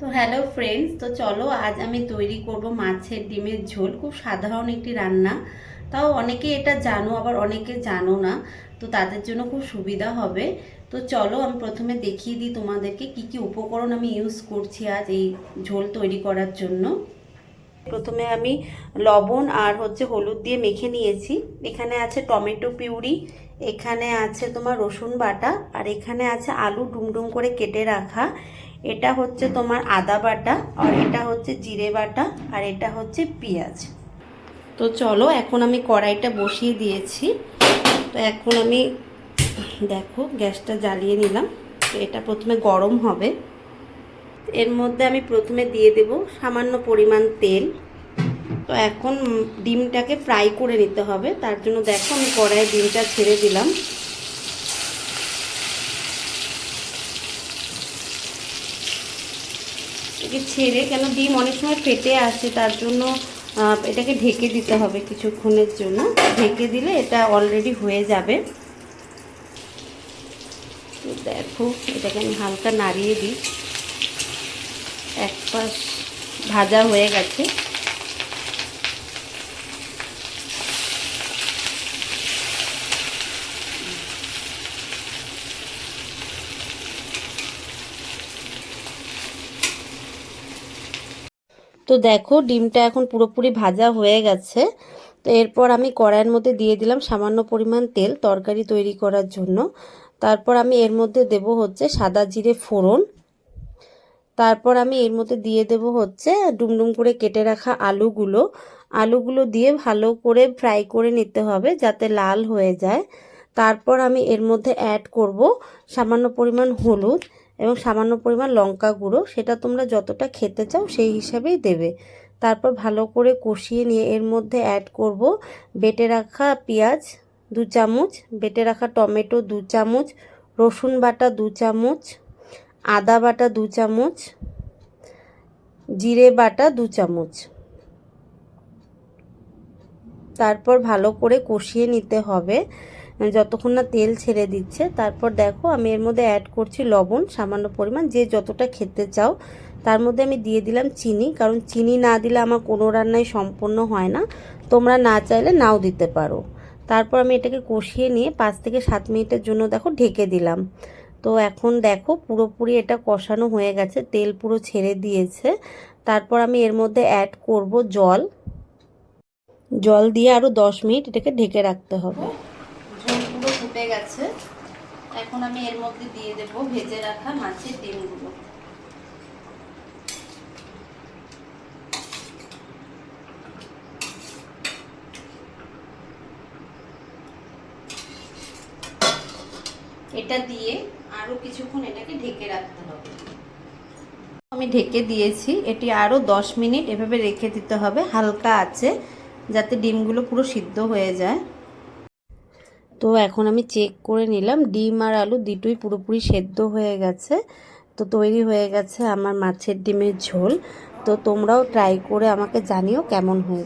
তো hello friends, তো চলো আজ আমি তৈরি করব মাছের ডিমের ঝোল। খুব সাধারণ একটি রান্না, তাও অনেকে এটা জানো আবার অনেকে জানো না, তো তাদের জন্য খুব সুবিধা হবে। তো চলো আমি প্রথমে দেখিয়ে দিই তোমাদেরকে কি কি উপকরণ আমি ইউজ করছি আজ এই ঝোল তৈরি করার জন্য। প্রথমে আমি লবণ আর হলুদ দিয়ে মেখে নিয়েছি। এখানে আছে টমেটো পিউরি, এখানে আছে তোমার রসুন বাটা, আর এখানে আছে আলু ডুমডুম করে কেটে রাখা। এটা হচ্ছে তোমার আদা বাটা, আর এটা হচ্ছে জিরে বাটা, আর এটা হচ্ছে পেঁয়াজ। তো চলো এখন আমি কড়াইটা বসিয়ে দিয়েছি। তো এখন আমি দেখো গ্যাসটা জ্বালিয়ে নিলাম। তো এটা প্রথমে গরম হবে। এর মধ্যে আমি প্রথমে দিয়ে দেব সামান্য পরিমাণ তেল। তো এখন ডিমটাকে ফ্রাই করে নিতে হবে, তার জন্য দেখো আমি কড়াইয়ে ডিমটা ছেড়ে দিলাম। একে ছেড়ে, কেন ডিম অনেক সময় ফেটে আসে, তার জন্য এটাকে ঢেকে দিতে হবে কিছুক্ষণের জন্য। ঢেকে দিলে এটা অলরেডি হয়ে যাবে। তো দেখো এটাকে আমি হালকা নাড়িয়ে দিই। এক পাশ ভাজা হয়ে গেছে। তো দেখো ডিমটা এখন পুরোপুরি ভাজা হয়ে গেছে। তো এরপর আমি কড়াইয়ের মধ্যে দিয়ে দিলাম সামান্য পরিমাণ তেল তরকারি তৈরি করার জন্য। তারপর আমি এর মধ্যে দেব সাদা জিরে ফোড়ন। তারপর আমি এর মধ্যে দিয়ে দেব ডুমডুম করে কেটে রাখা আলুগুলো দিয়ে ভালো করে ফ্রাই করে নিতে হবে যাতে লাল হয়ে যায়। তারপর আমি এর মধ্যে অ্যাড করব সামান্য পরিমাণ হলুদ এবং সামান্য পরিমাণ লঙ্কা গুঁড়ো, সেটা তোমরা যতটা খেতে চাও সেই হিসাবেই দেবে। তারপর ভালো করে কষিয়ে নিয়ে এর মধ্যে অ্যাড করব বেটে রাখা পেঁয়াজ 2 চামচ, বেটে রাখা টমেটো 2 চামচ, রসুন বাটা 2 চামচ, আদা বাটা 2 চামচ, জিরে বাটা 2 চামচ। তারপর ভালো করে কষিয়ে নিতে হবে যতক্ষণ না তেল ছেড়ে দিচ্ছে। তারপর দেখো আমি এর মধ্যে অ্যাড করছি লবণ সামান্য পরিমাণ, যে যতটা খেতে চাও। তার মধ্যে আমি দিয়ে দিলাম চিনি, কারণ চিনি না দিলে আমার কোনো রান্নাই সম্পূর্ণ হয় না। তোমরা না চাইলে নাও দিতে পারো। তারপর আমি এটাকে কষিয়ে নিয়ে 5 থেকে 7 মিনিটের জন্য দেখো ঢেকে দিলাম। তো এখন দেখো পুরোপুরি এটা কষানো হয়ে গেছে, তেল পুরো ছেড়ে দিয়েছে। তারপর আমি এর মধ্যে অ্যাড করব জল দিয়ে আরও 10 মিনিট এটাকে ঢেকে রাখতে হবে। ঝোল পুরো ফুটে গেছে। এখন আমি এর মধ্যে দিয়ে দেব ভেজে রাখা মাছের ডিমগুলো। এটা দিয়ে আরও কিছুক্ষণ এটাকে ঢেকে রাখতে হবে। আমি ঢেকে দিয়েছি, এটি আরও 10 মিনিট এভাবে রেখে দিতে হবে হালকা আছে, যাতে ডিমগুলো পুরো সিদ্ধ হয়ে যায়। তো এখন আমি চেক করে নিলাম, ডিম আর আলু দুটোই পুরোপুরি সেদ্ধ হয়ে গেছে। তো তৈরি হয়ে গেছে আমার মাছের ডিমের ঝোল। তো তোমরাও ট্রাই করে আমাকে জানিও কেমন হয়েছে।